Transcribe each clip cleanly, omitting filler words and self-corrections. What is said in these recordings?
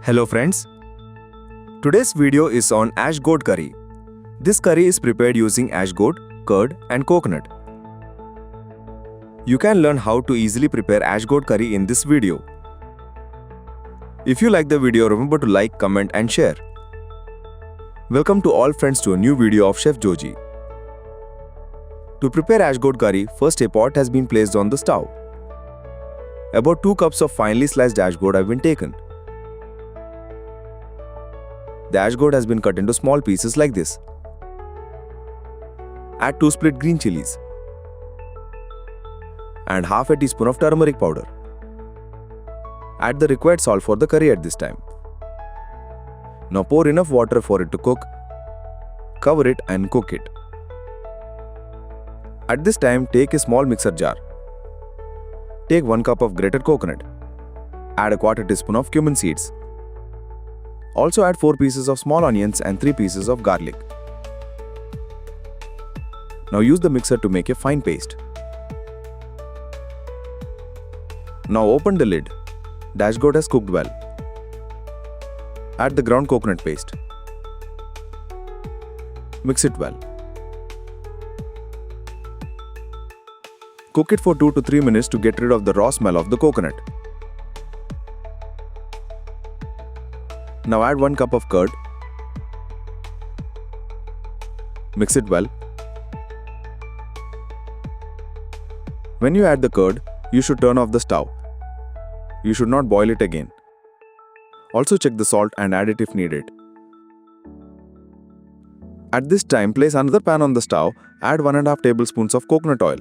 Hello friends, today's video is on ash gourd curry. This curry is prepared using ash gourd, curd and coconut. You can learn how to easily prepare ash gourd curry in this video. If you like the video, remember to like, comment and share. Welcome to all friends to a new video of Chef Joji. To prepare ash gourd curry, first a pot has been placed on the stove. About 2 cups of finely sliced ash gourd have been taken. The ash gourd has been cut into small pieces like this. Add 2 split green chilies and half a teaspoon of turmeric powder. Add the required salt for the curry at this time. Now pour enough water for it to cook. Cover it and cook it. At this time, take a small mixer jar. Take 1 cup of grated coconut. Add a quarter teaspoon of cumin seeds. Also add 4 pieces of small onions and 3 pieces of garlic. Now use the mixer to make a fine paste. Now open the lid. The ash gourd has cooked well. Add the ground coconut paste. Mix it well. Cook it for 2 to 3 minutes to get rid of the raw smell of the coconut. Now add 1 cup of curd. Mix it well. When you add the curd, you should turn off the stove. You should not boil it again. Also check the salt and add it if needed. At this time, place another pan on the stove. Add 1.5 tablespoons of coconut oil.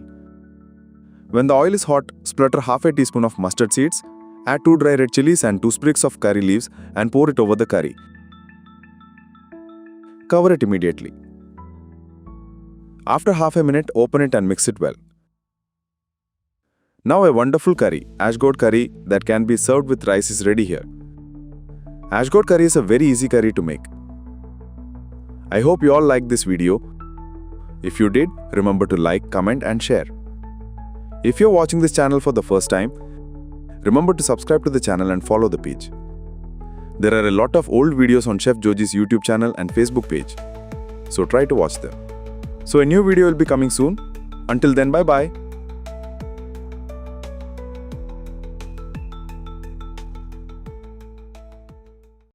When the oil is hot, splatter half a teaspoon of mustard seeds. Add 2 dry red chilies and 2 sprigs of curry leaves and pour it over the curry. Cover it immediately. After half a minute, open it and mix it well. Now a wonderful curry, ash gourd curry that can be served with rice is ready here. Ash gourd curry is a very easy curry to make. I hope you all liked this video. If you did, remember to like, comment and share. If you're watching this channel for the first time, remember to subscribe to the channel and follow the page. There are a lot of old videos on Chef Joji's YouTube channel and Facebook page, so try to watch them. So a new video will be coming soon. Until then, bye-bye.